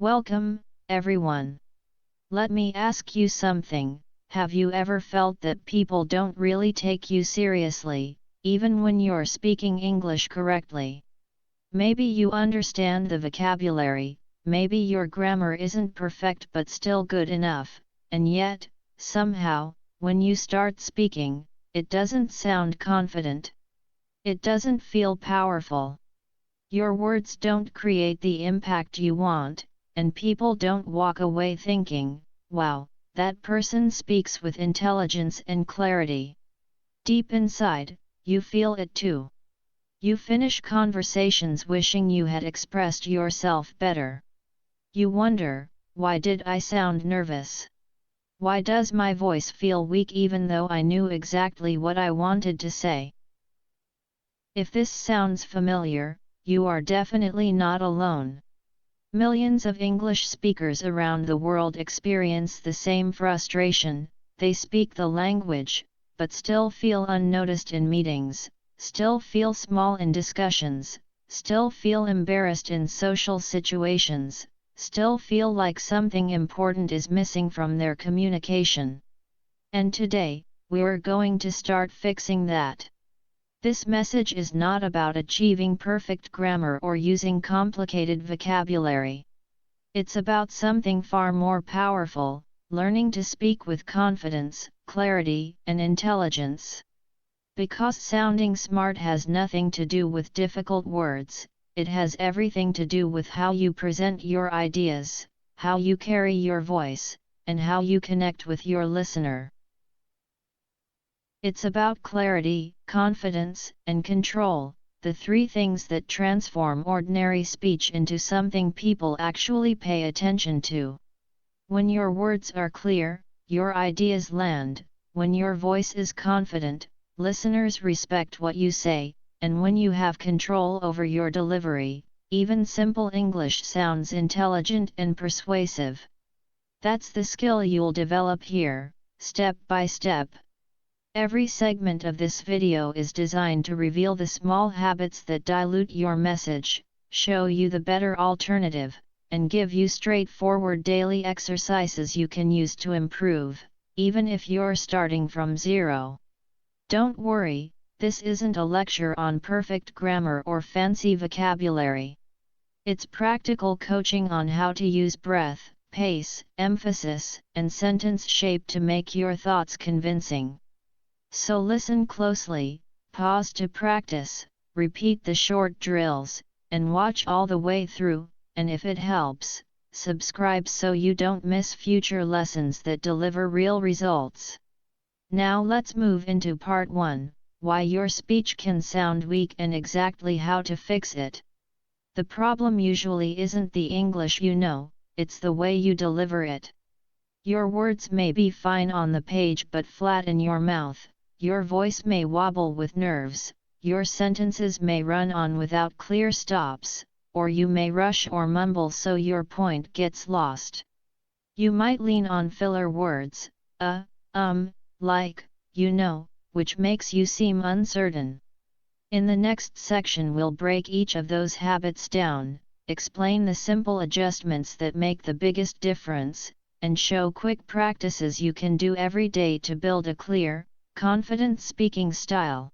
Welcome, everyone. Let me ask you something. Have you ever felt that people don't really take you seriously, even when you're speaking English correctly? Maybe you understand the vocabulary, maybe your grammar isn't perfect but still good enough, and yet, somehow, when you start speaking, it doesn't sound confident. It doesn't feel powerful. Your words don't create the impact you want, and people don't walk away thinking, wow, that person speaks with intelligence and clarity. Deep inside, you feel it too. You finish conversations wishing you had expressed yourself better. You wonder, why did I sound nervous? Why does my voice feel weak even though I knew exactly what I wanted to say? If this sounds familiar, you are definitely not alone. Millions of English speakers around the world experience the same frustration. They speak the language, but still feel unnoticed in meetings, still feel small in discussions, still feel embarrassed in social situations, still feel like something important is missing from their communication. And today, we're going to start fixing that. This message is not about achieving perfect grammar or using complicated vocabulary. It's about something far more powerful, learning to speak with confidence, clarity, and intelligence. Because sounding smart has nothing to do with difficult words, it has everything to do with how you present your ideas, how you carry your voice, and how you connect with your listener. It's about clarity, confidence, and control, the three things that transform ordinary speech into something people actually pay attention to. When your words are clear, your ideas land. When your voice is confident, listeners respect what you say, and when you have control over your delivery, even simple English sounds intelligent and persuasive. That's the skill you'll develop here, step by step. Every segment of this video is designed to reveal the small habits that dilute your message, show you the better alternative, and give you straightforward daily exercises you can use to improve, even if you're starting from zero. Don't worry, this isn't a lecture on perfect grammar or fancy vocabulary. It's practical coaching on how to use breath, pace, emphasis, and sentence shape to make your thoughts convincing. So listen closely, pause to practice, repeat the short drills, and watch all the way through, and if it helps, subscribe so you don't miss future lessons that deliver real results. Now let's move into part 1, why your speech can sound weak and exactly how to fix it. The problem usually isn't the English you know, it's the way you deliver it. Your words may be fine on the page but flat in your mouth. Your voice may wobble with nerves, your sentences may run on without clear stops, or you may rush or mumble so your point gets lost. You might lean on filler words, like, you know, which makes you seem uncertain. In the next section we'll break each of those habits down, explain the simple adjustments that make the biggest difference, and show quick practices you can do every day to build a clear, confident speaking style.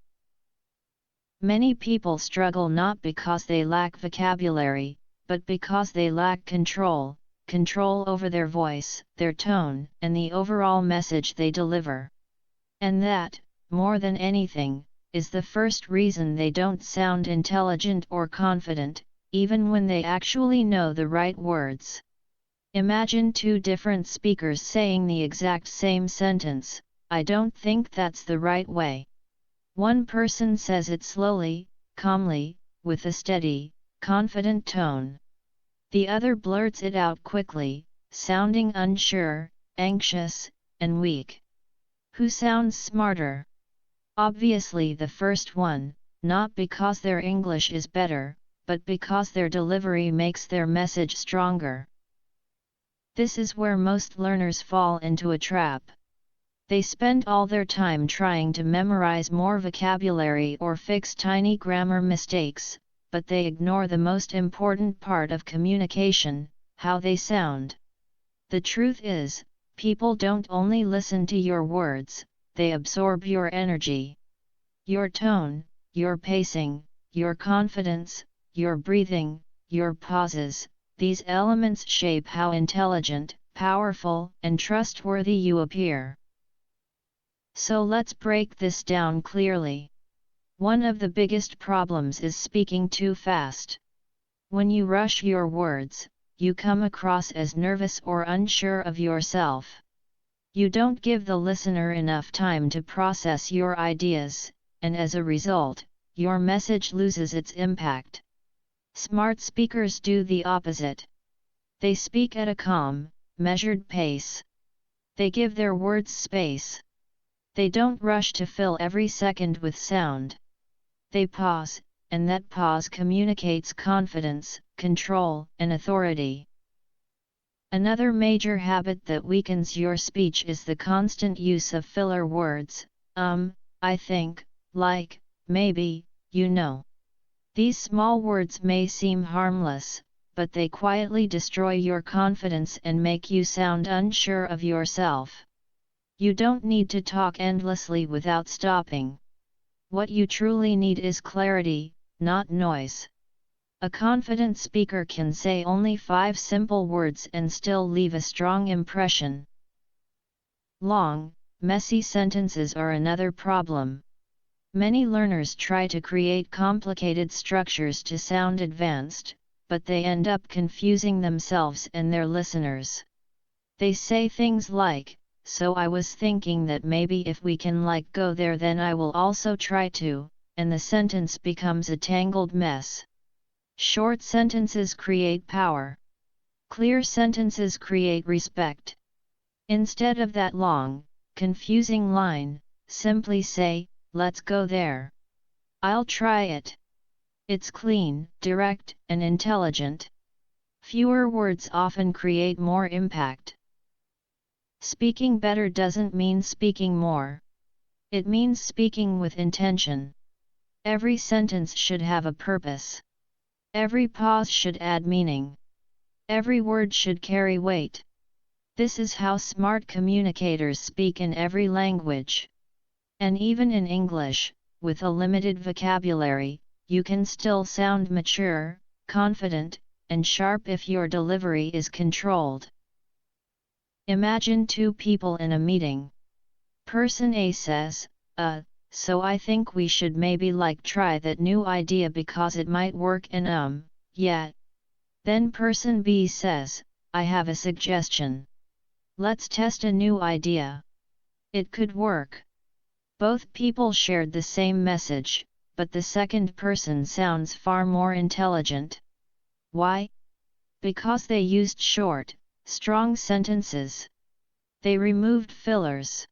Many people struggle not because they lack vocabulary, but because they lack control over their voice, their tone, and the overall message they deliver. And that, more than anything, is the first reason they don't sound intelligent or confident, even when they actually know the right words. Imagine two different speakers saying the exact same sentence. I don't think that's the right way. One person says it slowly, calmly, with a steady, confident tone. The other blurts it out quickly, sounding unsure, anxious, and weak. Who sounds smarter? Obviously the first one, not because their English is better, but because their delivery makes their message stronger. This is where most learners fall into a trap. They spend all their time trying to memorize more vocabulary or fix tiny grammar mistakes, but they ignore the most important part of communication, how they sound. The truth is, people don't only listen to your words, they absorb your energy. Your tone, your pacing, your confidence, your breathing, your pauses, these elements shape how intelligent, powerful, and trustworthy you appear. So let's break this down clearly. One of the biggest problems is speaking too fast. When you rush your words, you come across as nervous or unsure of yourself. You don't give the listener enough time to process your ideas, and as a result, your message loses its impact. Smart speakers do the opposite. They speak at a calm, measured pace. They give their words space. They don't rush to fill every second with sound. They pause, and that pause communicates confidence, control, and authority. Another major habit that weakens your speech is the constant use of filler words, I think, like, maybe, you know. These small words may seem harmless, but they quietly destroy your confidence and make you sound unsure of yourself. You don't need to talk endlessly without stopping. What you truly need is clarity, not noise. A confident speaker can say only 5 simple words and still leave a strong impression. Long, messy sentences are another problem. Many learners try to create complicated structures to sound advanced, but they end up confusing themselves and their listeners. They say things like, "So I was thinking that maybe if we can go there then I will also try to," and the sentence becomes a tangled mess. Short sentences create power. Clear sentences create respect. Instead of that long, confusing line, simply say, "Let's go there. I'll try it." It's clean, direct, and intelligent. Fewer words often create more impact. Speaking better doesn't mean speaking more. It means speaking with intention. Every sentence should have a purpose. Every pause should add meaning. Every word should carry weight. This is how smart communicators speak in every language. And even in English, with a limited vocabulary, you can still sound mature, confident, and sharp if your delivery is controlled. Imagine 2 people in a meeting. Person A says, so I think we should maybe try that new idea because it might work and yeah. Then person B says, I have a suggestion. Let's test a new idea. It could work. Both people shared the same message, but the second person sounds far more intelligent. Why? Because they used short, strong sentences. They removed fillers.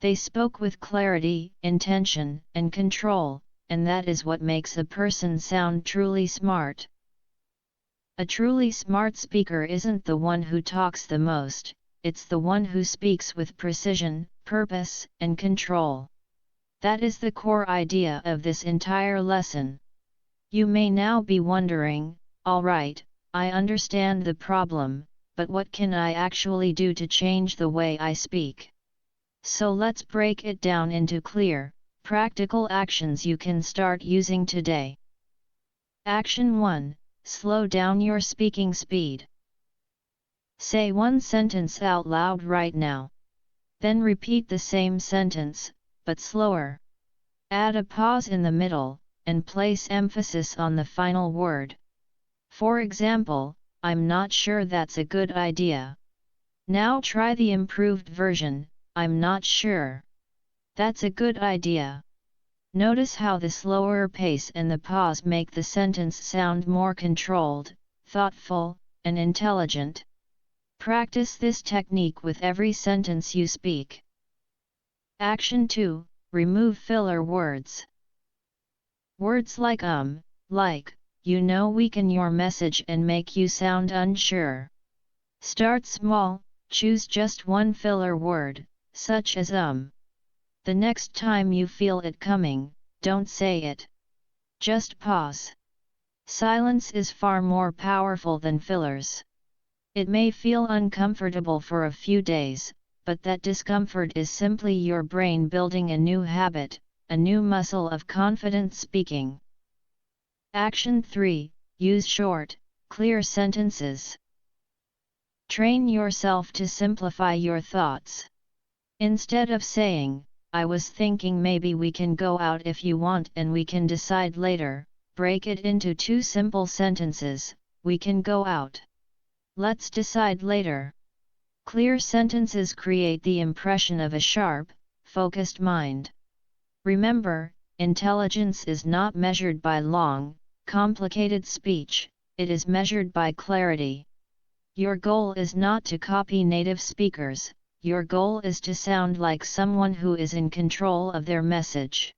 They spoke with clarity, intention, and control, and that is what makes a person sound truly smart. A truly smart speaker isn't the one who talks the most, it's the one who speaks with precision, purpose, and control. That is the core idea of this entire lesson. You may now be wondering, alright, I understand the problem, but what can I actually do to change the way I speak? So let's break it down into clear, practical actions you can start using today. Action 1. Slow down your speaking speed. Say one sentence out loud right now. Then repeat the same sentence, but slower. Add a pause in the middle, and place emphasis on the final word. For example, I'm not sure that's a good idea. Now try the improved version, I'm not sure. That's a good idea. Notice how the slower pace and the pause make the sentence sound more controlled, thoughtful, and intelligent. Practice this technique with every sentence you speak. Action 2. Remove filler words. Words like weaken your message and make you sound unsure. Start small, choose just one filler word, such as The next time you feel it coming, don't say it. Just pause. Silence is far more powerful than fillers. It may feel uncomfortable for a few days, but that discomfort is simply your brain building a new habit, a new muscle of confident speaking. Action 3. Use short, clear sentences. Train yourself to simplify your thoughts. Instead of saying, "I was thinking maybe we can go out if you want and we can decide later," break it into two simple sentences: "We can go out. Let's decide later." Clear sentences create the impression of a sharp, focused mind. Remember, intelligence is not measured by long, complicated speech, it is measured by clarity. Your goal is not to copy native speakers, your goal is to sound like someone who is in control of their message.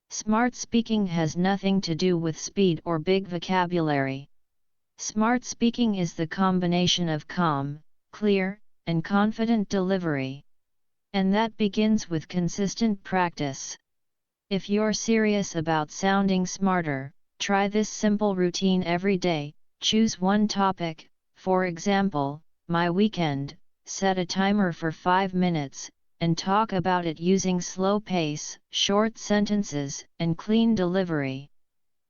Smart speaking has nothing to do with speed or big vocabulary. Smart speaking is the combination of calm, clear, and confident delivery. And that begins with consistent practice. If you're serious about sounding smarter, try this simple routine every day. Choose one topic, for example, my weekend, set a timer for 5 minutes, and talk about it using slow pace, short sentences, and clean delivery.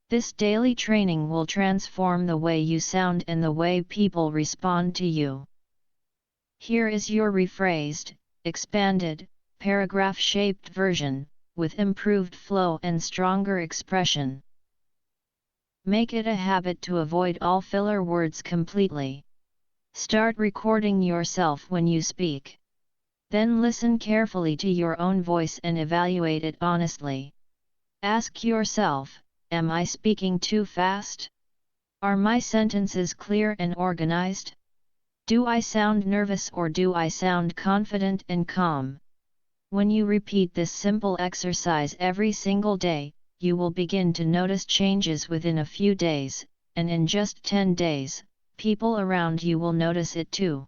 This daily training will transform the way you sound and the way people respond to you. Here is your rephrased, expanded, paragraph-shaped version, with improved flow and stronger expression. Make it a habit to avoid all filler words completely. Start recording yourself when you speak. Then listen carefully to your own voice and evaluate it honestly. Ask yourself, am I speaking too fast? Are my sentences clear and organized? Do I sound nervous or do I sound confident and calm? When you repeat this simple exercise every single day, you will begin to notice changes within a few days, and in just 10 days, people around you will notice it too.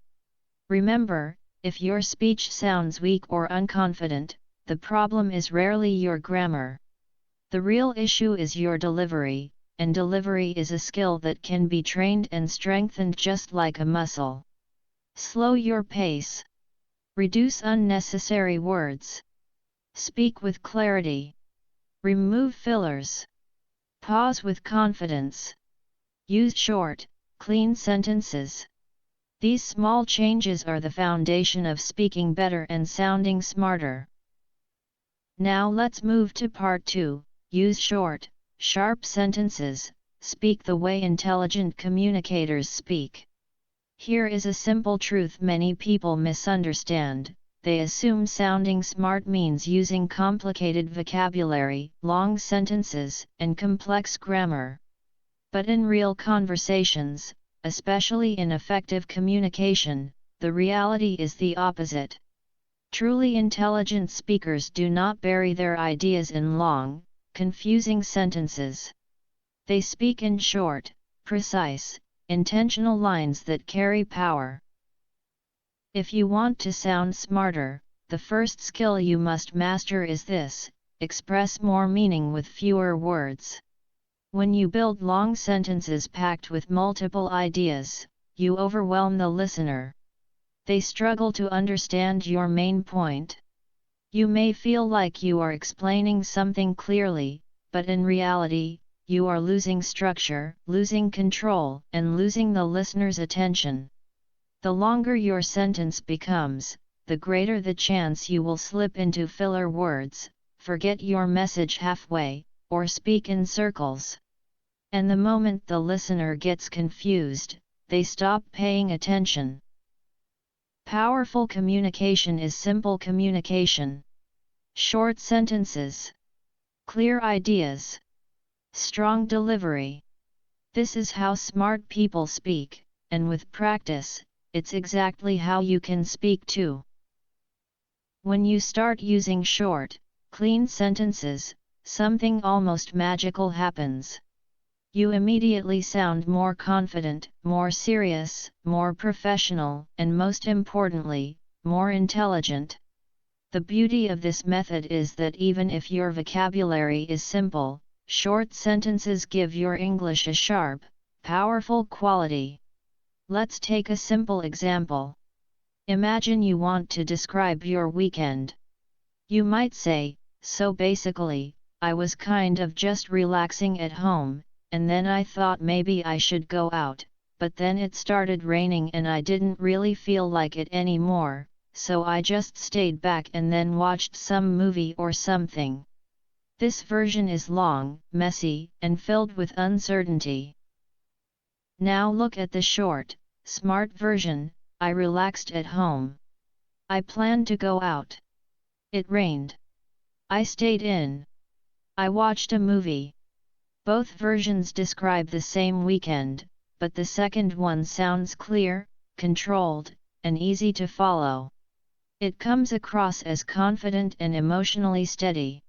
Remember, if your speech sounds weak or unconfident, the problem is rarely your grammar. The real issue is your delivery, and delivery is a skill that can be trained and strengthened just like a muscle. Slow your pace. Reduce unnecessary words. Speak with clarity. Remove fillers. Pause with confidence. Use short, clean sentences. These small changes are the foundation of speaking better and sounding smarter. Now let's move to part 2. Use short, sharp sentences. Speak the way intelligent communicators speak. Here is a simple truth many people misunderstand. They assume sounding smart means using complicated vocabulary, long sentences, and complex grammar. But in real conversations, especially in effective communication, the reality is the opposite. Truly intelligent speakers do not bury their ideas in long, confusing sentences. They speak in short, precise, intentional lines that carry power. If you want to sound smarter, the first skill you must master is this: express more meaning with fewer words. When you build long sentences packed with multiple ideas, you overwhelm the listener. They struggle to understand your main point. You may feel like you are explaining something clearly, but in reality, you are losing structure, losing control, and losing the listener's attention. The longer your sentence becomes, the greater the chance you will slip into filler words, forget your message halfway, or speak in circles. And the moment the listener gets confused, they stop paying attention. Powerful communication is simple communication. Short sentences. Clear ideas. Strong delivery. This is how smart people speak, and with practice, it's exactly how you can speak too. When you start using short, clean sentences, something almost magical happens. You immediately sound more confident, more serious, more professional, and most importantly, more intelligent. The beauty of this method is that even if your vocabulary is simple, short sentences give your English a sharp, powerful quality. Let's take a simple example. Imagine you want to describe your weekend. You might say, "So basically, I was kind of just relaxing at home, and then I thought maybe I should go out, but then it started raining and I didn't really feel like it anymore, so I just stayed back and then watched some movie or something." This version is long, messy, and filled with uncertainty. Now look at the short, smart version. I relaxed at home. I planned to go out. It rained. I stayed in. I watched a movie. Both versions describe the same weekend, but the second one sounds clear, controlled, and easy to follow. It comes across as confident and emotionally steady.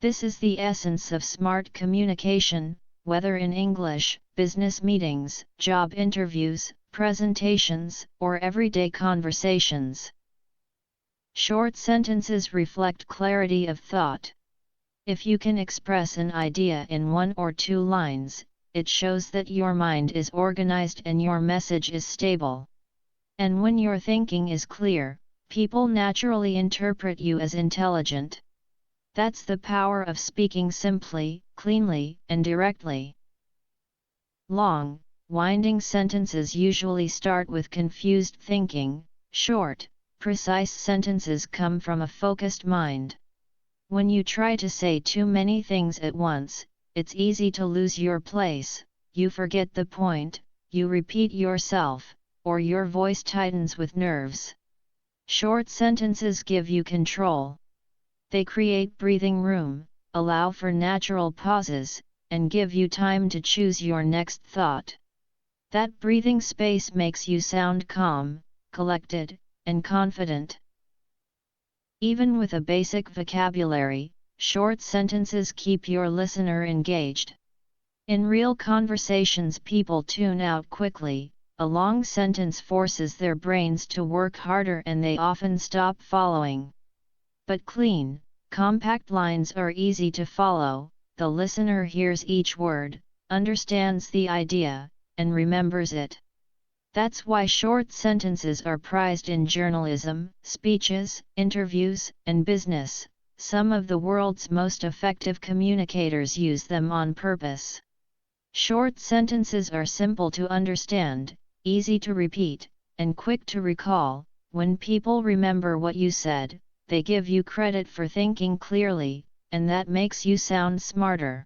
This is the essence of smart communication, whether in English, business meetings, job interviews, presentations, or everyday conversations. Short sentences reflect clarity of thought. If you can express an idea in 1 or 2 lines, it shows that your mind is organized and your message is stable. And when your thinking is clear, people naturally interpret you as intelligent. That's the power of speaking simply, cleanly, and directly. Long, winding sentences usually start with confused thinking. Short, precise sentences come from a focused mind. When you try to say too many things at once, it's easy to lose your place, you forget the point, you repeat yourself, or your voice tightens with nerves. Short sentences give you control. They create breathing room, allow for natural pauses, and give you time to choose your next thought. That breathing space makes you sound calm, collected, and confident. Even with a basic vocabulary, short sentences keep your listener engaged. In real conversations, people tune out quickly. A long sentence forces their brains to work harder and they often stop following. But clean, compact lines are easy to follow. The listener hears each word, understands the idea, and remembers it. That's why short sentences are prized in journalism, speeches, interviews, and business. Some of the world's most effective communicators use them on purpose. Short sentences are simple to understand, easy to repeat, and quick to recall. When people remember what you said, they give you credit for thinking clearly, and that makes you sound smarter.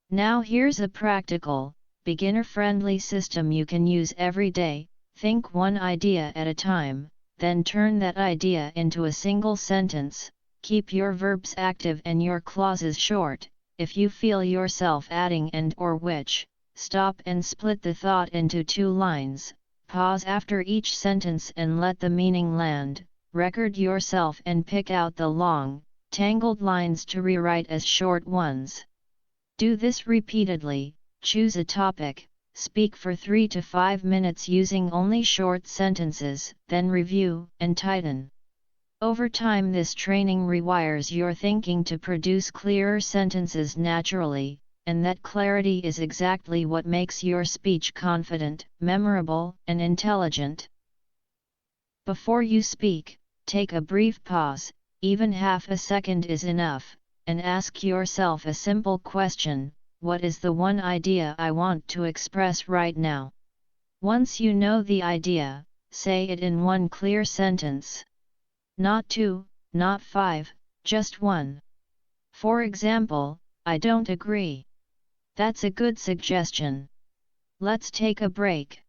Now here's a practical, beginner-friendly system you can use every day. Think one idea at a time, then turn that idea into a single sentence. Keep your verbs active and your clauses short. If you feel yourself adding and or which, stop and split the thought into 2 lines. Pause after each sentence and let the meaning land. Record yourself and pick out the long, tangled lines to rewrite as short ones. Do this repeatedly. Choose a topic, speak for 3 to 5 minutes using only short sentences, then review and tighten. Over time, this training rewires your thinking to produce clearer sentences naturally, and that clarity is exactly what makes your speech confident, memorable, and intelligent. Before you speak, take a brief pause, even half a second is enough, and ask yourself a simple question. What is the one idea I want to express right now? Once you know the idea, say it in one clear sentence. Not 2, not 5, just 1. For example, I don't agree. That's a good suggestion. Let's take a break.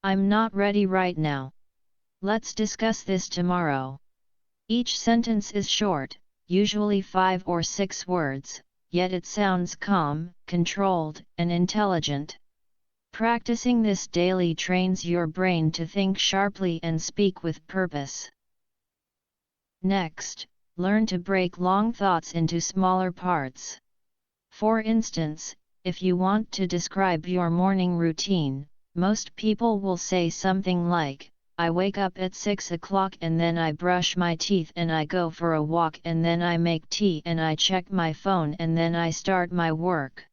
I'm not ready right now. Let's discuss this tomorrow. Each sentence is short, usually 5 or 6 words. Yet it sounds calm, controlled, and intelligent. Practicing this daily trains your brain to think sharply and speak with purpose. Next, learn to break long thoughts into smaller parts. For instance, if you want to describe your morning routine, most people will say something like, I wake up at 6 o'clock and then I brush my teeth and I go for a walk and then I make tea and I check my phone and then I start my work.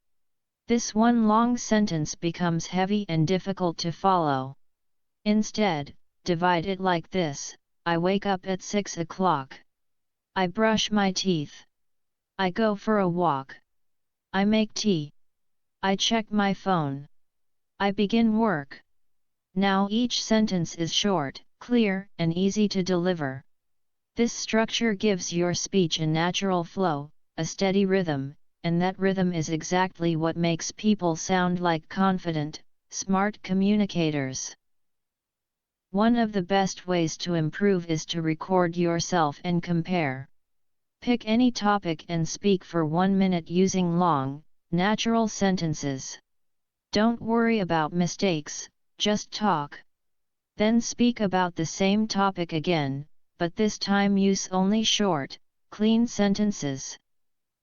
This one long sentence becomes heavy and difficult to follow. Instead, divide it like this: I wake up at 6 o'clock. I brush my teeth. I go for a walk. I make tea. I check my phone. I begin work. Now each sentence is short, clear, and easy to deliver. This structure gives your speech a natural flow, a steady rhythm, and that rhythm is exactly what makes people sound like confident, smart communicators. One of the best ways to improve is to record yourself and compare. Pick any topic and speak for 1 minute using long, natural sentences. Don't worry about mistakes, just talk. Then speak about the same topic again, but this time use only short, clean sentences.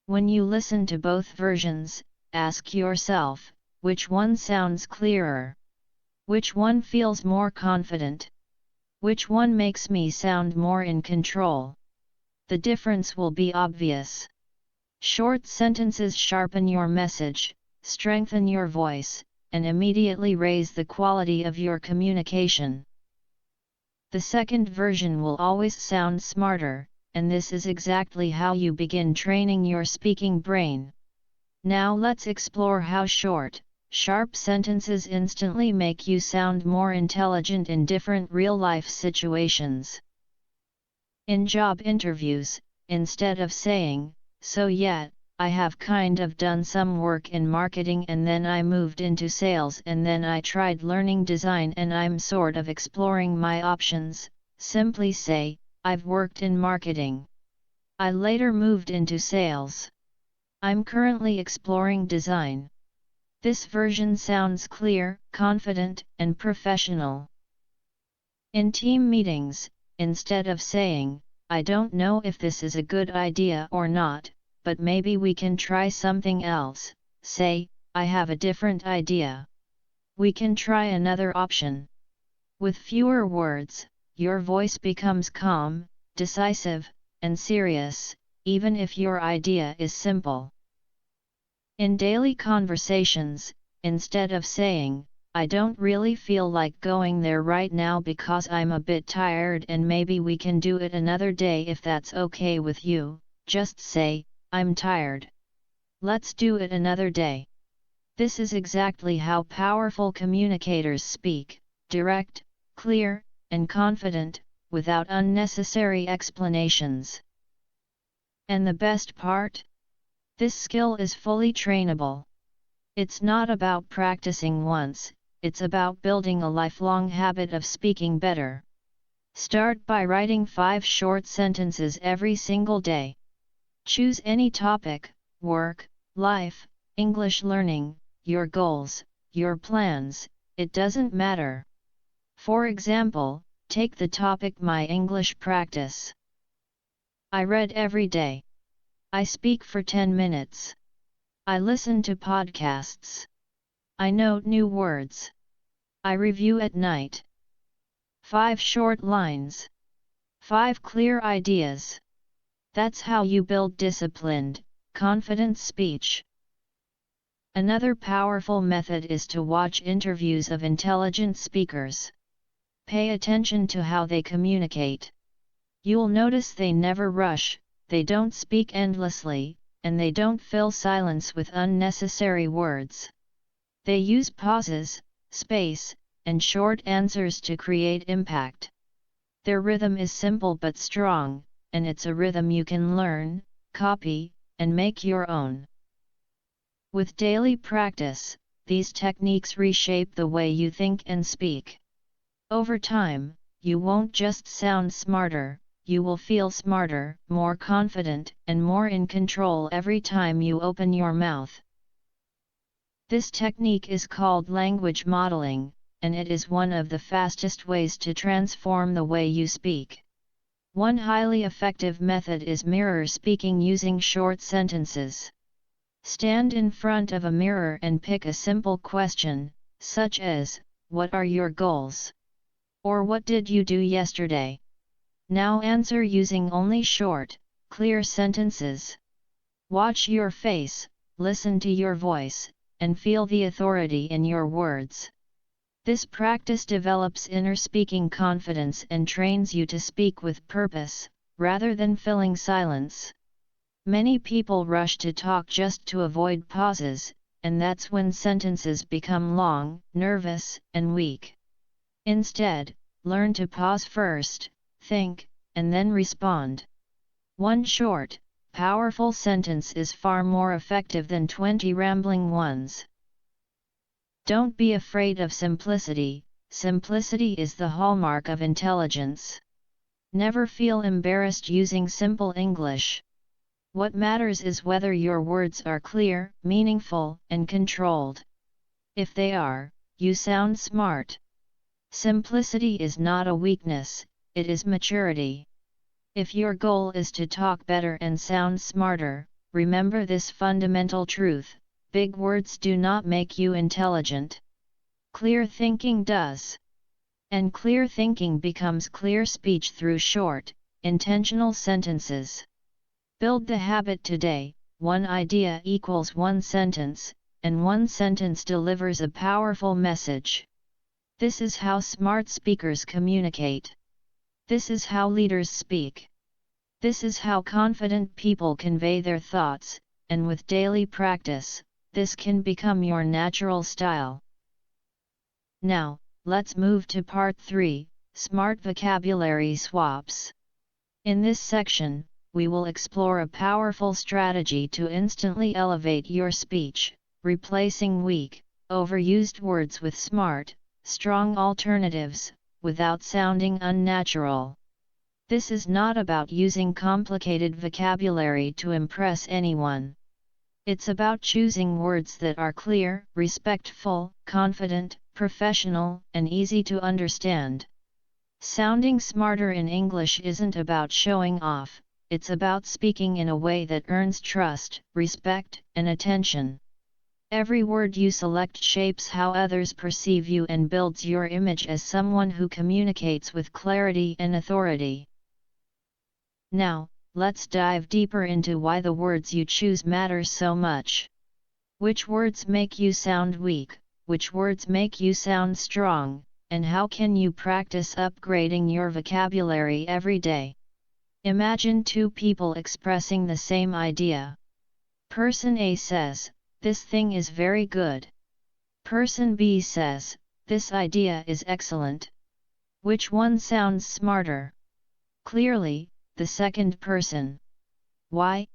When you listen to both versions, ask yourself, which one sounds clearer? Which one feels more confident? Which one makes me sound more in control? The difference will be obvious. Short sentences sharpen your message, strengthen your voice, and immediately raise the quality of your communication. The second version will always sound smarter, and this is exactly how you begin training your speaking brain. Now let's explore how short, sharp sentences instantly make you sound more intelligent in different real-life situations. In job interviews, instead of saying, "So yeah, I have kind of done some work in marketing and then I moved into sales and then I tried learning design and I'm sort of exploring my options," simply say, "I've worked in marketing. I later moved into sales. I'm currently exploring design." This version sounds clear, confident, and professional. In team meetings, instead of saying, "I don't know if this is a good idea or not, but maybe we can try something else," say, "I have a different idea. We can try another option." With fewer words, your voice becomes calm, decisive, and serious, even if your idea is simple. In daily conversations, instead of saying, "I don't really feel like going there right now because I'm a bit tired and maybe we can do it another day if that's okay with you," just say, "I'm tired. Let's do it another day." This is exactly how powerful communicators speak: direct, clear, and confident, without unnecessary explanations. And the best part? This skill is fully trainable. It's not about practicing once, it's about building a lifelong habit of speaking better. Start by writing 5 short sentences every single day. Choose any topic: work, life, English learning, your goals, your plans, it doesn't matter. For example, take the topic My English Practice. I read every day. I speak for 10 minutes. I listen to podcasts. I note new words. I review at night. 5 short lines. 5 clear ideas. That's how you build disciplined, confident speech. Another powerful method is to watch interviews of intelligent speakers. Pay attention to how they communicate. You'll notice they never rush, they don't speak endlessly, and they don't fill silence with unnecessary words. They use pauses, space, and short answers to create impact. Their rhythm is simple but strong, and it's a rhythm you can learn, copy, and make your own. With daily practice, these techniques reshape the way you think and speak. Over time, you won't just sound smarter, you will feel smarter, more confident, and more in control every time you open your mouth. This technique is called language modeling, and it is one of the fastest ways to transform the way you speak. One highly effective method is mirror speaking using short sentences. Stand in front of a mirror and pick a simple question, such as, "What are your goals?" or "What did you do yesterday?" Now answer using only short, clear sentences. Watch your face, listen to your voice, and feel the authority in your words. This practice develops inner speaking confidence and trains you to speak with purpose, rather than filling silence. Many people rush to talk just to avoid pauses, and that's when sentences become long, nervous, and weak. Instead, learn to pause first, think, and then respond. One short, powerful sentence is far more effective than 20 rambling ones. Don't be afraid of simplicity. Simplicity is the hallmark of intelligence. Never feel embarrassed using simple English. What matters is whether your words are clear, meaningful, and controlled. If they are, you sound smart. Simplicity is not a weakness, it is maturity. If your goal is to talk better and sound smarter, remember this fundamental truth: big words do not make you intelligent. Clear thinking does. And clear thinking becomes clear speech through short, intentional sentences. Build the habit today. One idea equals one sentence, and one sentence delivers a powerful message. This is how smart speakers communicate. This is how leaders speak. This is how confident people convey their thoughts, and with daily practice, this can become your natural style. Now, let's move to part 3, Smart Vocabulary Swaps. In this section, we will explore a powerful strategy to instantly elevate your speech, replacing weak, overused words with smart, strong alternatives, without sounding unnatural. This is not about using complicated vocabulary to impress anyone. It's about choosing words that are clear, respectful, confident, professional, and easy to understand. Sounding smarter in English isn't about showing off, it's about speaking in a way that earns trust, respect, and attention. Every word you select shapes how others perceive you and builds your image as someone who communicates with clarity and authority. Now, let's dive deeper into why the words you choose matter so much. Which words make you sound weak, which words make you sound strong, and how can you practice upgrading your vocabulary every day? Imagine two people expressing the same idea. Person A says, "This thing is very good." Person B says, "This idea is excellent." Which one sounds smarter? Clearly, the second person. Why?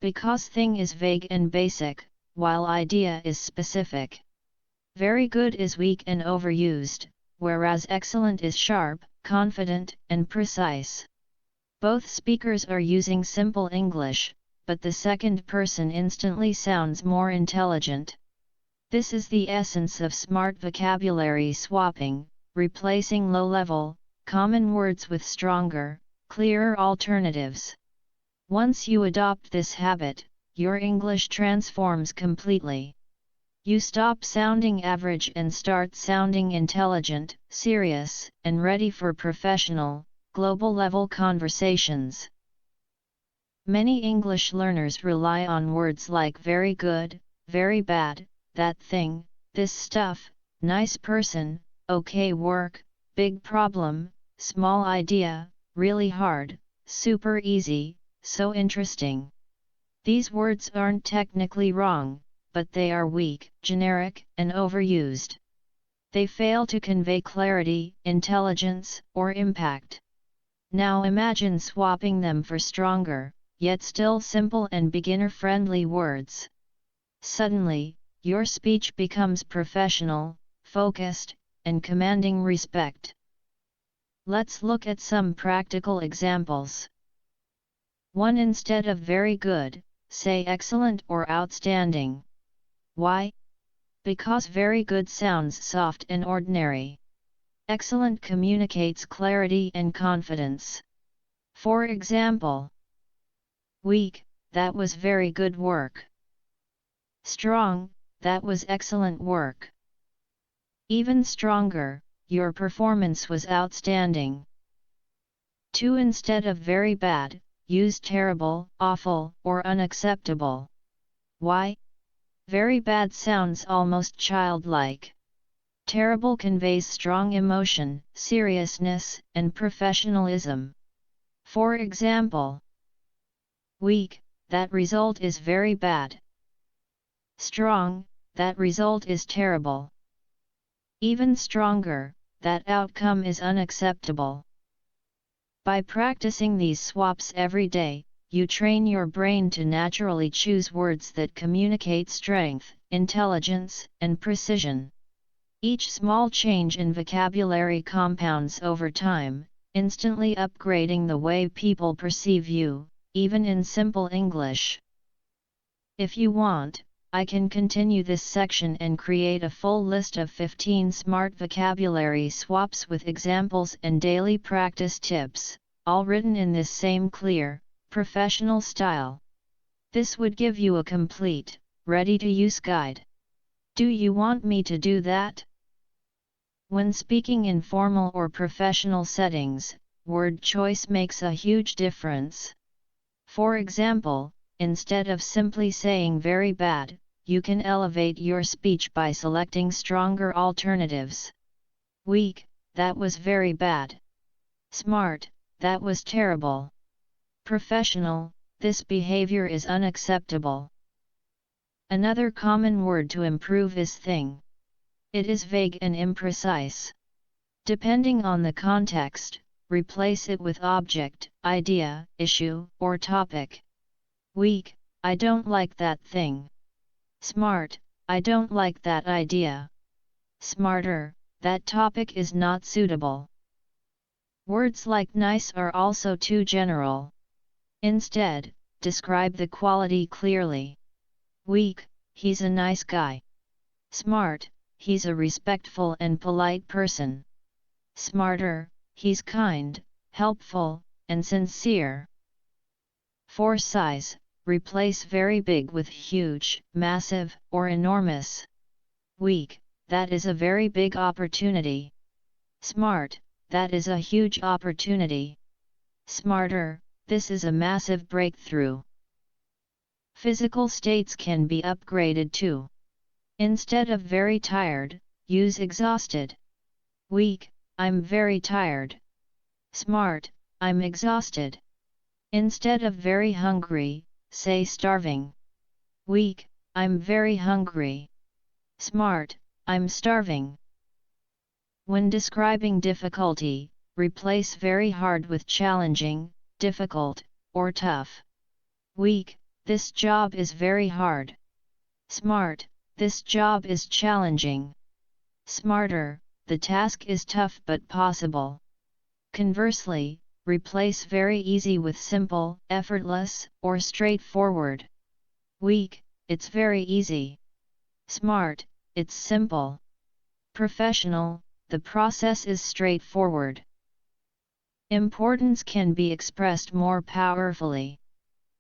Because thing is vague and basic, while idea is specific. Very good is weak and overused, whereas excellent is sharp, confident, and precise. Both speakers are using simple English, but the second person instantly sounds more intelligent. This is the essence of smart vocabulary swapping, replacing low-level, common words with stronger, clearer alternatives. Once you adopt this habit, your English transforms completely. You stop sounding average and start sounding intelligent, serious, and ready for professional, global-level conversations. Many English learners rely on words like very good, very bad, that thing, this stuff, nice person, okay work, big problem, small idea, really hard, super easy, so interesting. These words aren't technically wrong, but they are weak, generic, and overused. They fail to convey clarity, intelligence, or impact. Now imagine swapping them for stronger, yet still simple and beginner-friendly words. Suddenly, your speech becomes professional, focused, and commanding respect. Let's look at some practical examples. 1. Instead of very good, say excellent or outstanding. Why? Because very good sounds soft and ordinary. Excellent communicates clarity and confidence. For example, weak, that was very good work. Strong, that was excellent work. Even stronger, your performance was outstanding. 2. Instead of very bad, use terrible, awful, or unacceptable. Why? Very bad sounds almost childlike. Terrible conveys strong emotion, seriousness, and professionalism. For example, weak, that result is very bad. Strong, that result is terrible. Even stronger, that outcome is unacceptable. By practicing these swaps every day, you train your brain to naturally choose words that communicate strength, intelligence, and precision. Each small change in vocabulary compounds over time, instantly upgrading the way people perceive you, even in simple English. If you want, I can continue this section and create a full list of 15 smart vocabulary swaps with examples and daily practice tips, all written in this same clear, professional style. This would give you a complete, ready-to-use guide. Do you want me to do that? When speaking in formal or professional settings, word choice makes a huge difference. For example, instead of simply saying very bad, you can elevate your speech by selecting stronger alternatives. Weak, that was very bad. Smart, that was terrible. Professional, this behavior is unacceptable. Another common word to improve is thing. It is vague and imprecise. Depending on the context, replace it with object, idea, issue, or topic. Weak, I don't like that thing. Smart, I don't like that idea. Smarter, that topic is not suitable. Words like nice are also too general. Instead, describe the quality clearly. Weak, he's a nice guy. Smart, he's a respectful and polite person. Smarter, he's kind, helpful, and sincere. For size, replace very big with huge, massive, or enormous. Weak, that is a very big opportunity. Smart, that is a huge opportunity. Smarter, this is a massive breakthrough. Physical states can be upgraded too. Instead of very tired, use exhausted. Weak, I'm very tired. Smart, I'm exhausted. Instead of very hungry, say starving. Weak, I'm very hungry. Smart, I'm starving. When describing difficulty, replace very hard with challenging, difficult, or tough. Weak, this job is very hard. Smart, this job is challenging. Smarter, the task is tough but possible. Conversely, replace very easy with simple, effortless, or straightforward. Weak, it's very easy. Smart, it's simple. Professional, the process is straightforward. Importance can be expressed more powerfully.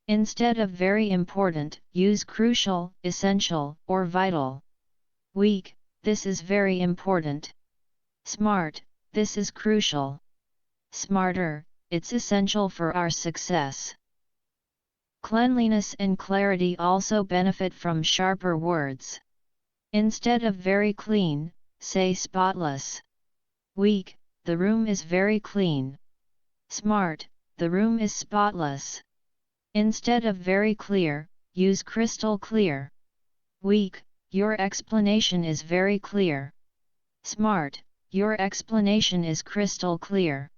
Instead of very important, use crucial, essential, or vital. Weak, this is very important. Smart, this is crucial. Smarter, it's essential for our success. Cleanliness and clarity also benefit from sharper words. Instead of very clean, say spotless. Weak, the room is very clean. Smart, the room is spotless. Instead of very clear, use crystal clear. Weak, your explanation is very clear. Smart, your explanation is crystal clear.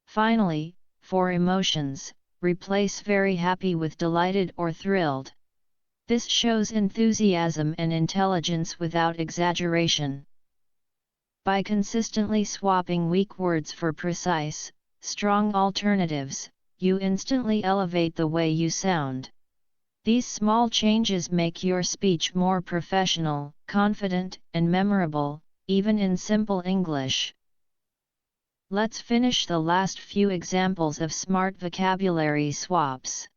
Finally, for emotions, replace very happy with delighted or thrilled. This shows enthusiasm and intelligence without exaggeration. By consistently swapping weak words for precise, strong alternatives, you instantly elevate the way you sound. These small changes make your speech more professional, confident, and memorable, even in simple English. Let's finish the last few examples of smart vocabulary swaps.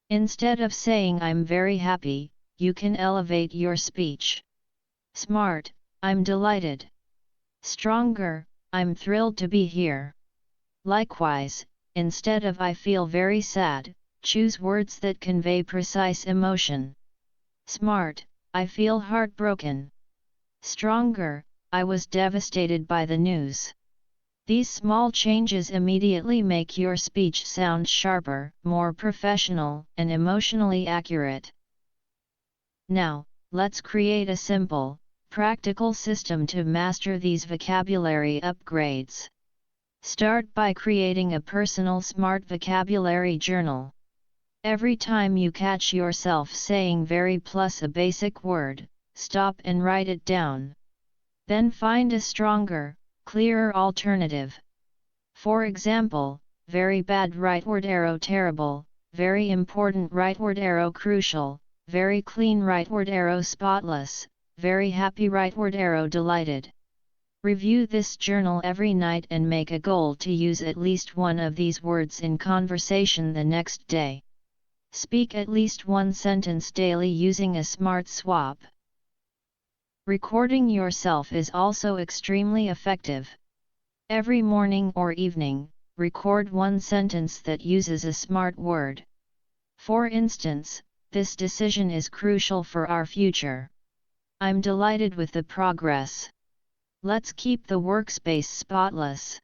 Instead of saying I'm very happy, you can elevate your speech. Smart, I'm delighted. Stronger, I'm thrilled to be here. Likewise, instead of I feel very sad, choose words that convey precise emotion. Smart, I feel heartbroken. Stronger, I was devastated by the news. These small changes immediately make your speech sound sharper, more professional, and emotionally accurate. Now, let's create a simple, practical system to master these vocabulary upgrades. Start by creating a personal smart vocabulary journal. Every time you catch yourself saying very plus a basic word, stop and write it down. Then find a stronger, clearer alternative. For example, very bad right word arrow terrible, very important right word arrow crucial, very clean right word arrow spotless, very happy right word arrow delighted. Review this journal every night and make a goal to use at least one of these words in conversation the next day. Speak at least one sentence daily using a smart swap. Recording yourself is also extremely effective. Every morning or evening, record one sentence that uses a smart word. For instance, this decision is crucial for our future. I'm delighted with the progress. Let's keep the workspace spotless.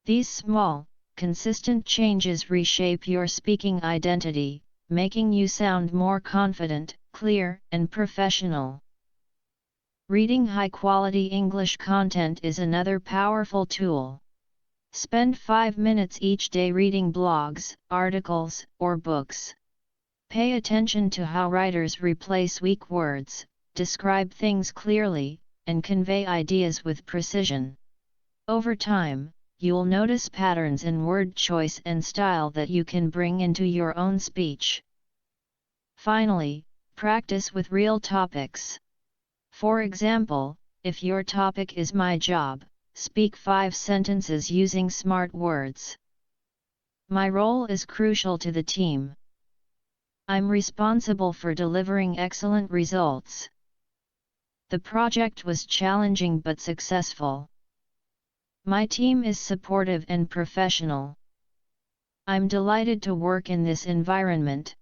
These small, consistent changes reshape your speaking identity, making you sound more confident, clear, and professional. Reading high-quality English content is another powerful tool. Spend 5 minutes each day reading blogs, articles, or books. Pay attention to how writers replace weak words, describe things clearly, and convey ideas with precision. Over time, you'll notice patterns in word choice and style that you can bring into your own speech. Finally, practice with real topics. For example, if your topic is my job, speak 5 sentences using smart words. My role is crucial to the team. I'm responsible for delivering excellent results. The project was challenging but successful. My team is supportive and professional. I'm delighted to work in this environment.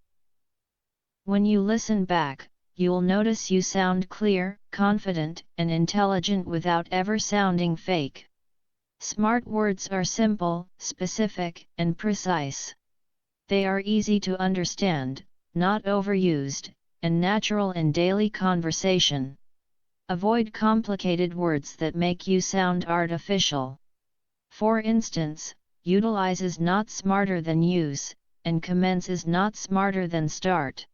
When you listen back, you'll notice you sound clear, confident, and intelligent without ever sounding fake. Smart words are simple, specific, and precise. They are easy to understand, not overused, and natural in daily conversation. Avoid complicated words that make you sound artificial. For instance, utilize is not smarter than use, and commence is not smarter than start.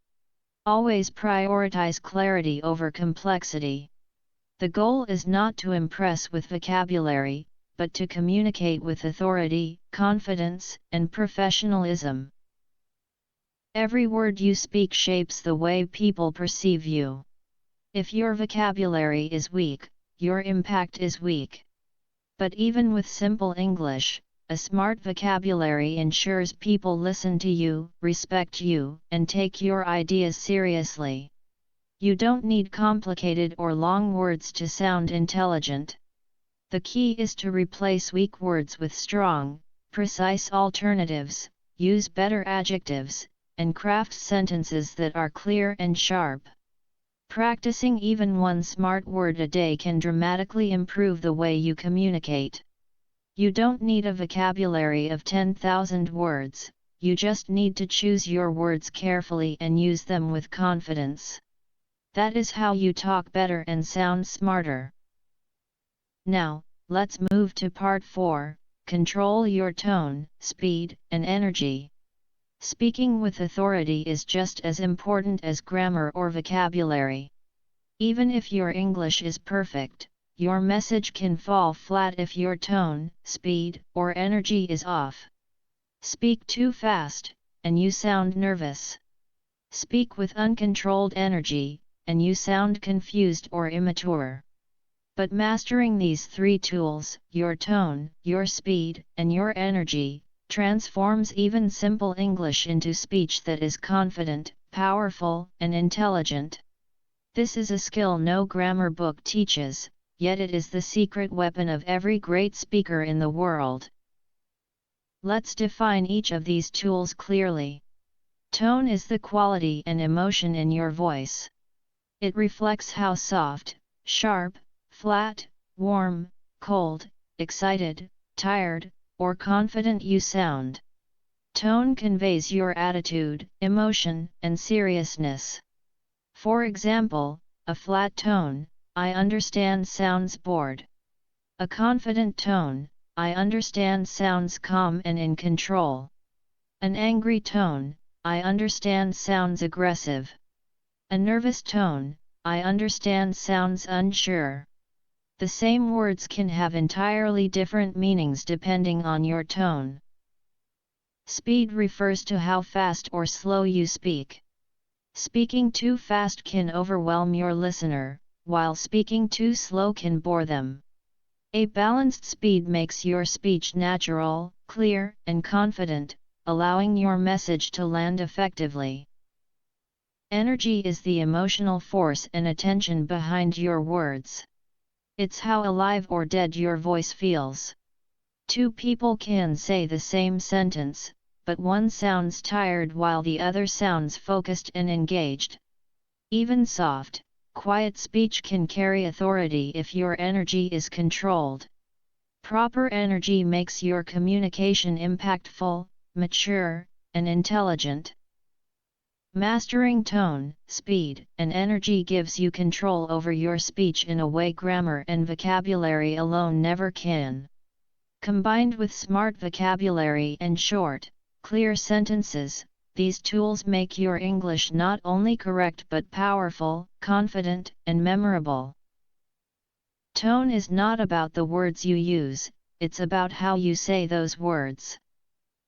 Always prioritize clarity over complexity. The goal is not to impress with vocabulary, but to communicate with authority, confidence, and professionalism. Every word you speak shapes the way people perceive you. If your vocabulary is weak, your impact is weak. But even with simple English, a smart vocabulary ensures people listen to you, respect you, and take your ideas seriously. You don't need complicated or long words to sound intelligent. The key is to replace weak words with strong, precise alternatives, use better adjectives, and craft sentences that are clear and sharp. Practicing even one smart word a day can dramatically improve the way you communicate. You don't need a vocabulary of 10,000 words, you just need to choose your words carefully and use them with confidence. That is how you talk better and sound smarter. Now, let's move to part 4, control your tone, speed, and energy. Speaking with authority is just as important as grammar or vocabulary. Even if your English is perfect, your message can fall flat if your tone, speed, or energy is off. Speak too fast, and you sound nervous. Speak with uncontrolled energy, and you sound confused or immature. But mastering these 3 tools, your tone, your speed, and your energy, transforms even simple English into speech that is confident, powerful, and intelligent. This is a skill no grammar book teaches, yet it is the secret weapon of every great speaker in the world. Let's define each of these tools clearly. Tone is the quality and emotion in your voice. It reflects how soft, sharp, flat, warm, cold, excited, tired, or confident you sound. Tone conveys your attitude, emotion, and seriousness. For example, a flat tone, "I understand," sounds bored. A confident tone, "I understand," sounds calm and in control. An angry tone, "I understand," sounds aggressive. A nervous tone, "I understand," sounds unsure. The same words can have entirely different meanings depending on your tone. Speed refers to how fast or slow you speak. Speaking too fast can overwhelm your listener, while speaking too slow can bore them. A balanced speed makes your speech natural, clear, and confident, allowing your message to land effectively. Energy is the emotional force and attention behind your words. It's how alive or dead your voice feels. Two people can say the same sentence, but one sounds tired while the other sounds focused and engaged. Even soft, quiet speech can carry authority if your energy is controlled. Proper energy makes your communication impactful, mature, and intelligent. Mastering tone, speed, and energy gives you control over your speech in a way grammar and vocabulary alone never can. Combined with smart vocabulary and short, clear sentences, these tools make your English not only correct but powerful, confident, and memorable. Tone is not about the words you use, it's about how you say those words.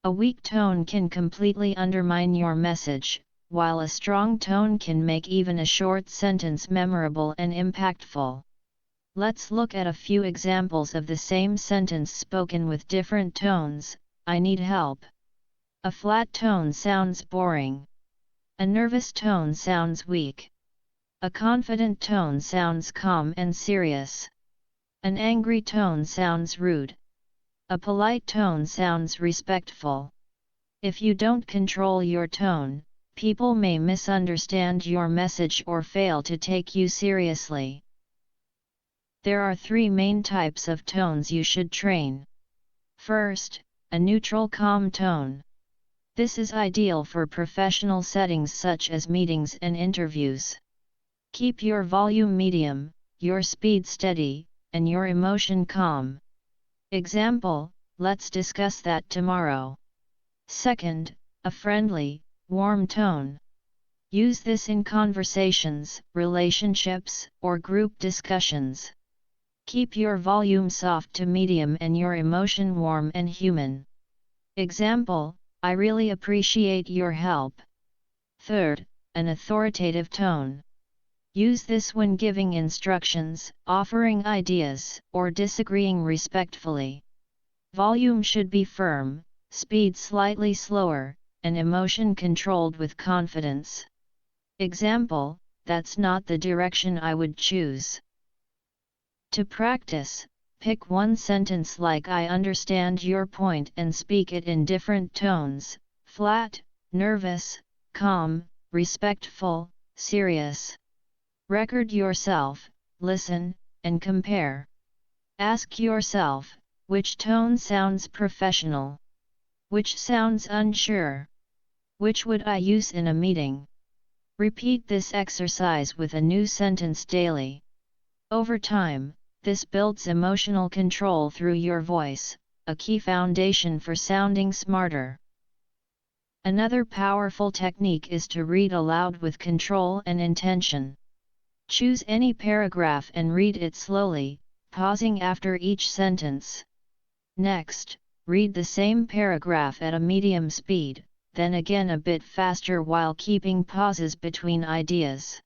A weak tone can completely undermine your message, while a strong tone can make even a short sentence memorable and impactful. Let's look at a few examples of the same sentence spoken with different tones. "I need help." A flat tone sounds boring. A nervous tone sounds weak. A confident tone sounds calm and serious. An angry tone sounds rude. A polite tone sounds respectful. If you don't control your tone, people may misunderstand your message or fail to take you seriously. There are three main types of tones you should train. First, a neutral calm tone. This is ideal for professional settings such as meetings and interviews. Keep your volume medium, your speed steady, and your emotion calm. Example, "Let's discuss that tomorrow." Second, a friendly, warm tone. Use this in conversations, relationships, or group discussions. Keep your volume soft to medium and your emotion warm and human. Example, "I really appreciate your help." Third, an authoritative tone. Use this when giving instructions, offering ideas, or disagreeing respectfully. Volume should be firm, speed slightly slower, and emotion controlled with confidence. Example, "That's not the direction I would choose." To practice, pick one sentence like "I understand your point" and speak it in different tones: flat, nervous, calm, respectful, serious. Record yourself, listen, and compare. Ask yourself, which tone sounds professional? Which sounds unsure? Which would I use in a meeting? Repeat this exercise with a new sentence daily. Over time, this builds emotional control through your voice, a key foundation for sounding smarter. Another powerful technique is to read aloud with control and intention. Choose any paragraph and read it slowly, pausing after each sentence. Next, read the same paragraph at a medium speed, then again a bit faster while keeping pauses between ideas.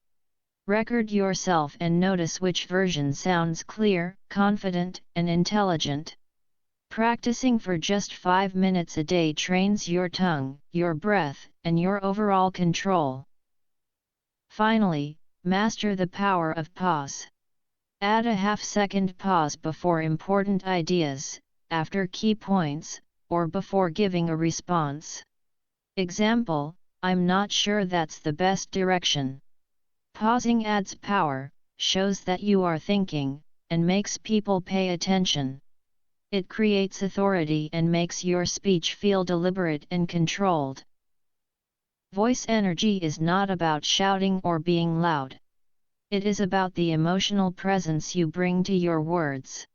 Record yourself and notice which version sounds clear, confident, and intelligent. Practicing for just 5 minutes a day trains your tongue, your breath, and your overall control. Finally, master the power of pause. Add a half-second pause before important ideas, after key points, or before giving a response. Example, "I'm not sure that's the best direction." Pausing adds power, shows that you are thinking, and makes people pay attention. It creates authority and makes your speech feel deliberate and controlled. Voice energy is not about shouting or being loud. It is about the emotional presence you bring to your words.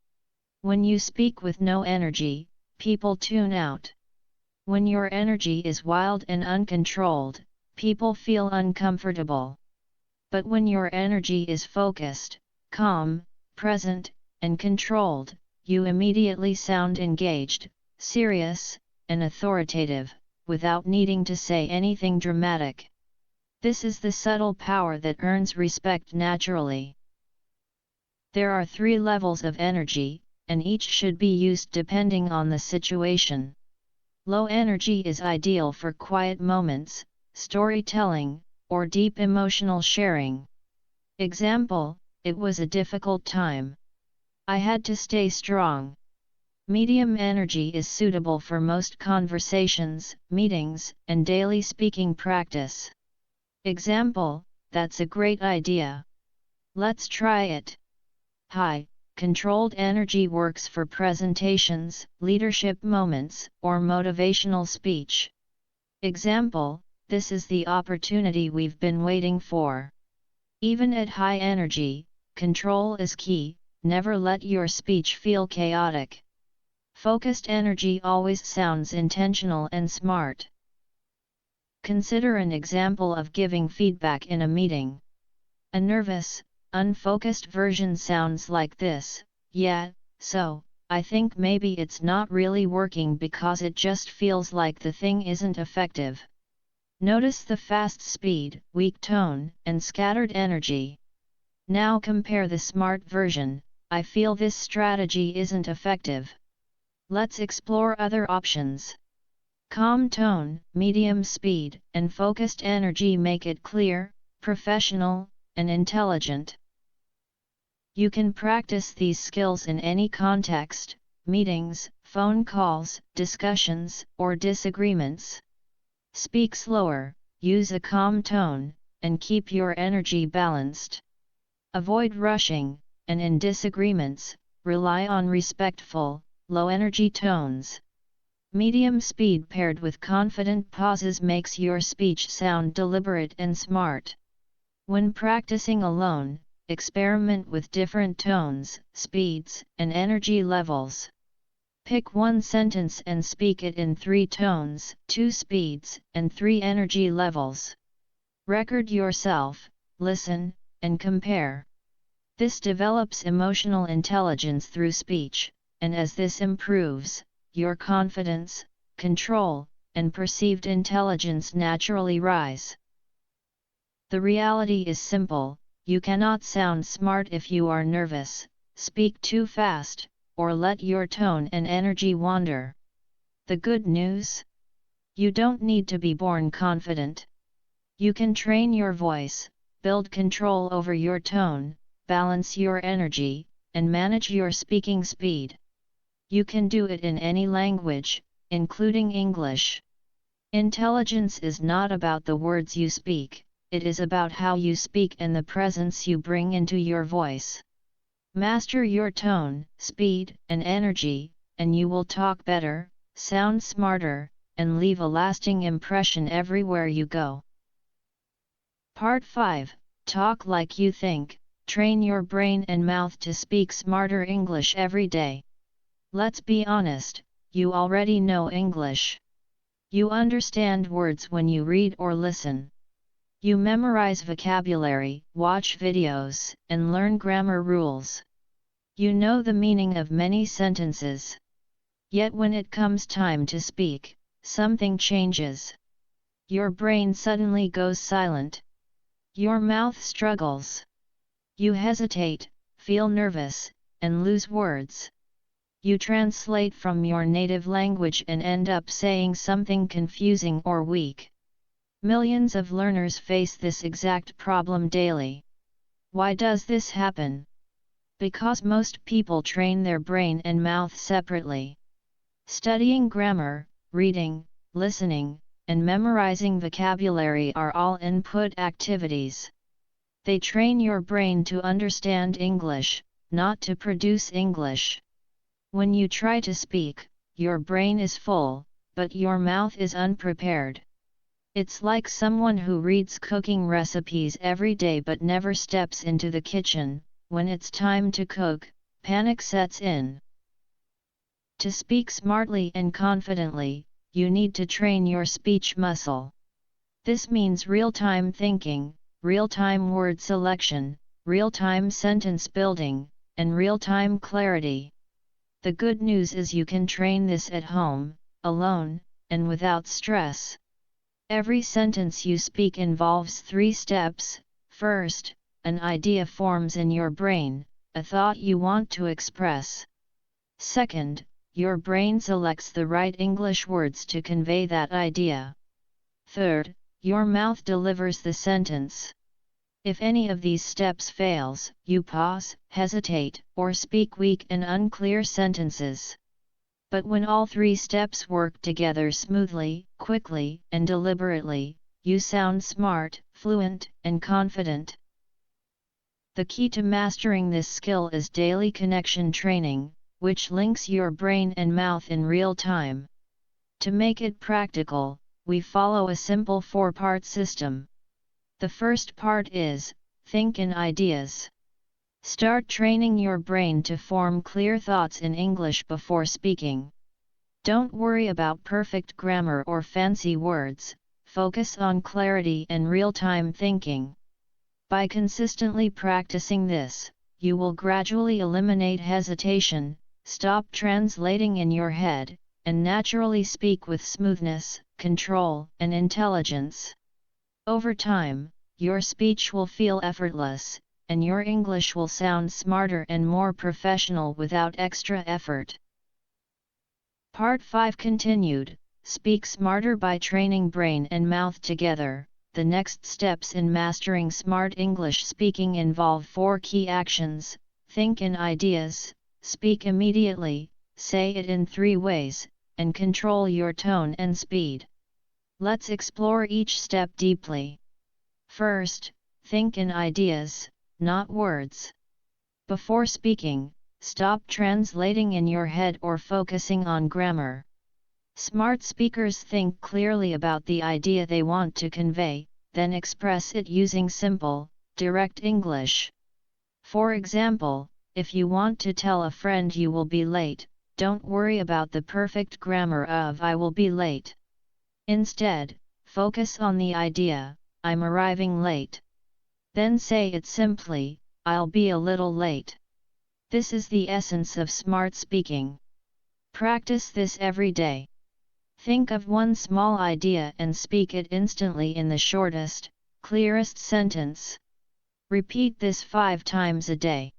When you speak with no energy, people tune out. When your energy is wild and uncontrolled, people feel uncomfortable. But when your energy is focused, calm, present, and controlled, you immediately sound engaged, serious, and authoritative, without needing to say anything dramatic. This is the subtle power that earns respect naturally. There are 3 levels of energy, and each should be used depending on the situation. Low energy is ideal for quiet moments, storytelling, or deep emotional sharing. Example, it was a difficult time. I had to stay strong. Medium energy is suitable for most conversations, meetings, and daily speaking practice. Example, that's a great idea. Let's try it. High, controlled energy works for presentations, leadership moments, or motivational speech. Example, this is the opportunity we've been waiting for. Even at high energy, control is key, never let your speech feel chaotic. Focused energy always sounds intentional and smart. Consider an example of giving feedback in a meeting. A nervous, unfocused version sounds like this: yeah, so, I think maybe it's not really working because it just feels like the thing isn't effective. Notice the fast speed, weak tone, and scattered energy. Now compare the smart version: I feel this strategy isn't effective. Let's explore other options. Calm tone, medium speed, and focused energy make it clear, professional, and intelligent. You can practice these skills in any context: meetings, phone calls, discussions, or disagreements. Speak slower, use a calm tone, and keep your energy balanced. Avoid rushing, and in disagreements, rely on respectful, low-energy tones. Medium speed paired with confident pauses makes your speech sound deliberate and smart. When practicing alone, experiment with different tones, speeds, and energy levels. Pick one sentence and speak it in 3 tones, 2 speeds, and 3 energy levels. Record yourself, listen, and compare. This develops emotional intelligence through speech, and as this improves, your confidence, control, and perceived intelligence naturally rise. The reality is simple: you cannot sound smart if you are nervous, speak too fast, or let your tone and energy wander. The good news? You don't need to be born confident. You can train your voice, build control over your tone, balance your energy, and manage your speaking speed. You can do it in any language, including English. Intelligence is not about the words you speak, it is about how you speak and the presence you bring into your voice. Master your tone, speed, and energy, and you will talk better, sound smarter, and leave a lasting impression everywhere you go. Part 5. Talk like you think. Train your brain and mouth to speak smarter English every day. Let's be honest, you already know English. You understand words when you read or listen. You memorize vocabulary, watch videos, and learn grammar rules. You know the meaning of many sentences. Yet when it comes time to speak, something changes. Your brain suddenly goes silent. Your mouth struggles. You hesitate, feel nervous, and lose words. You translate from your native language and end up saying something confusing or weak. Millions of learners face this exact problem daily. Why does this happen? Because most people train their brain and mouth separately. Studying grammar, reading, listening, and memorizing vocabulary are all input activities. They train your brain to understand English, not to produce English. When you try to speak, your brain is full, but your mouth is unprepared. It's like someone who reads cooking recipes every day but never steps into the kitchen. When it's time to cook, panic sets in. To speak smartly and confidently, you need to train your speech muscle. This means real-time thinking, real-time word selection, real-time sentence building, and real-time clarity. The good news is you can train this at home, alone, and without stress. Every sentence you speak involves 3 steps. First, an idea forms in your brain, a thought you want to express. Second, your brain selects the right English words to convey that idea. Third, your mouth delivers the sentence. If any of these steps fails, you pause, hesitate, or speak weak and unclear sentences. But when all 3 steps work together smoothly, quickly, and deliberately, you sound smart, fluent, and confident. The key to mastering this skill is daily connection training, which links your brain and mouth in real time. To make it practical, we follow a simple 4-part system. The first part is, think in ideas. Start training your brain to form clear thoughts in English before speaking. Don't worry about perfect grammar or fancy words, focus on clarity and real-time thinking. By consistently practicing this, you will gradually eliminate hesitation, stop translating in your head, and naturally speak with smoothness, control, and intelligence. Over time, your speech will feel effortless, and your English will sound smarter and more professional without extra effort. Part 5 continued. Speak smarter by training brain and mouth together. The next steps in mastering smart English speaking involve 4 key actions: think in ideas, speak immediately, say it in 3 ways, and control your tone and speed. Let's explore each step deeply. First, think in ideas, not words. Before speaking, stop translating in your head or focusing on grammar. Smart speakers think clearly about the idea they want to convey, then express it using simple, direct English. For example, if you want to tell a friend you will be late, don't worry about the perfect grammar of "I will be late." Instead, focus on the idea, "I'm arriving late." Then say it simply, "I'll be a little late." This is the essence of smart speaking. Practice this every day. Think of one small idea and speak it instantly in the shortest, clearest sentence. Repeat this 5 times a day.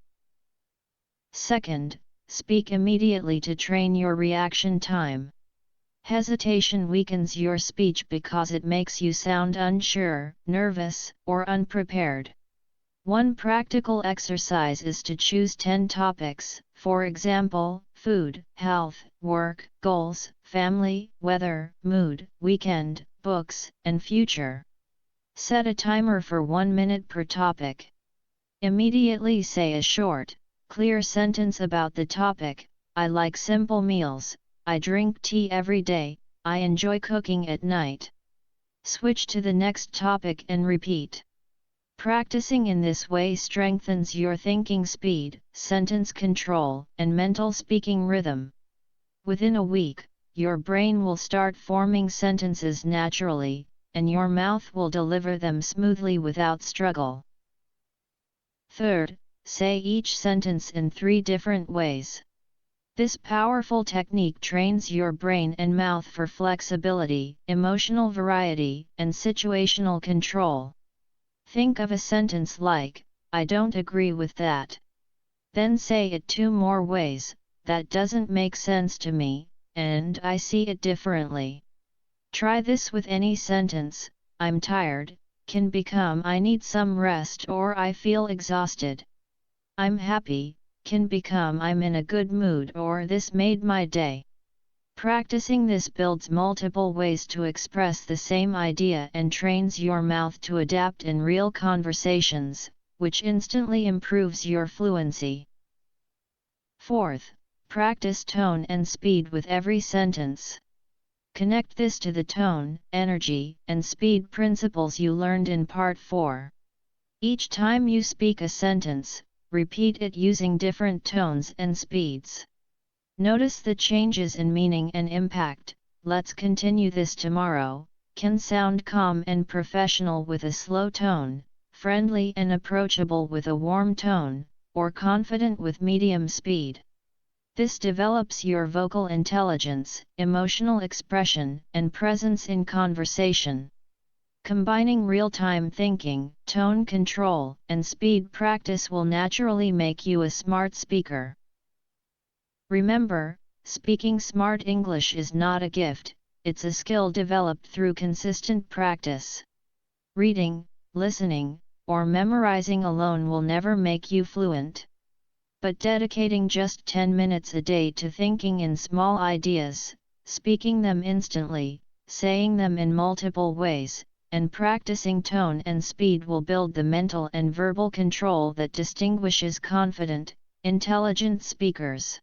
Second, speak immediately to train your reaction time. Hesitation weakens your speech because it makes you sound unsure, nervous, or unprepared. One practical exercise is to choose 10 topics, for example, food, health, work, goals, family, weather, mood, weekend, books, and future. Set a timer for 1 minute per topic. Immediately say a short, clear sentence about the topic: "I like simple meals, I drink tea every day, I enjoy cooking at night." Switch to the next topic and repeat. Practicing in this way strengthens your thinking speed, sentence control, and mental speaking rhythm. Within a week, your brain will start forming sentences naturally, and your mouth will deliver them smoothly without struggle. Third, say each sentence in 3 different ways. This powerful technique trains your brain and mouth for flexibility, emotional variety, and situational control. Think of a sentence like, "I don't agree with that." Then say it 2 more ways: "That doesn't make sense to me," and "I see it differently." Try this with any sentence. "I'm tired" can become "I need some rest" or "I feel exhausted." "I'm happy" can become "I'm in a good mood" or "this made my day." Practicing this builds multiple ways to express the same idea and trains your mouth to adapt in real conversations, which instantly improves your fluency. Fourth, practice tone and speed with every sentence. Connect this to the tone, energy, and speed principles you learned in Part 4. Each time you speak a sentence, repeat it using different tones and speeds. Notice the changes in meaning and impact. Let's continue this tomorrow. Can sound calm and professional with a slow tone, friendly and approachable with a warm tone, or confident with medium speed. This develops your vocal intelligence, emotional expression, and presence in conversation. Combining real-time thinking, tone control, and speed practice will naturally make you a smart speaker. Remember, speaking smart English is not a gift, it's a skill developed through consistent practice. Reading, listening, or memorizing alone will never make you fluent. But dedicating just 10 minutes a day to thinking in small ideas, speaking them instantly, saying them in multiple ways, and practicing tone and speed will build the mental and verbal control that distinguishes confident, intelligent speakers.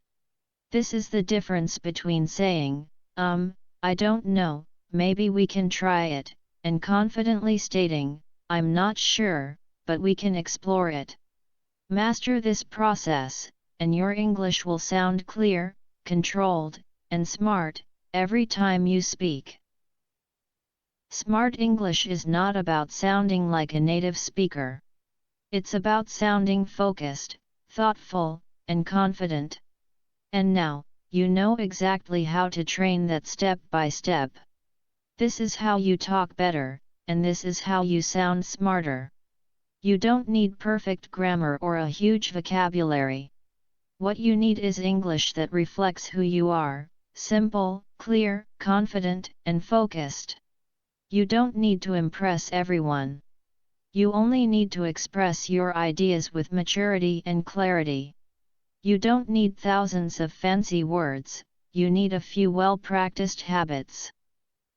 This is the difference between saying, I don't know, maybe we can try it, and confidently stating, I'm not sure, but we can explore it. Master this process, and your English will sound clear, controlled, and smart, every time you speak. Smart English is not about sounding like a native speaker. It's about sounding focused, thoughtful, and confident. And now, you know exactly how to train that step by step. This is how you talk better, and this is how you sound smarter. You don't need perfect grammar or a huge vocabulary. What you need is English that reflects who you are, simple, clear, confident, and focused. You don't need to impress everyone. You only need to express your ideas with maturity and clarity. You don't need thousands of fancy words, you need a few well-practiced habits.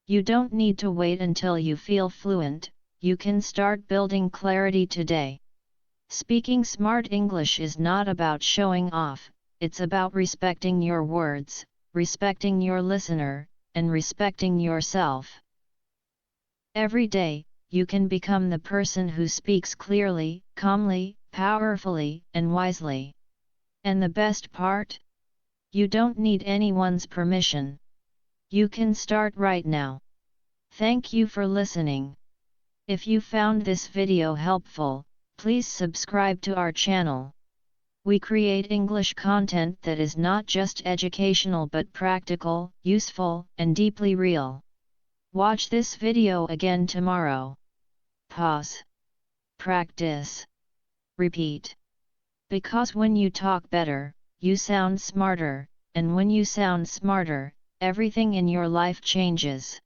You don't need to wait until you feel fluent, you can start building clarity today. Speaking smart English is not about showing off, it's about respecting your words, respecting your listener, and respecting yourself. Every day, you can become the person who speaks clearly, calmly, powerfully, and wisely. And the best part? You don't need anyone's permission. You can start right now. Thank you for listening. If you found this video helpful, please subscribe to our channel. We create English content that is not just educational but practical, useful, and deeply real. Watch this video again tomorrow. Pause. Practice. Repeat. Because when you talk better, you sound smarter, and when you sound smarter, everything in your life changes.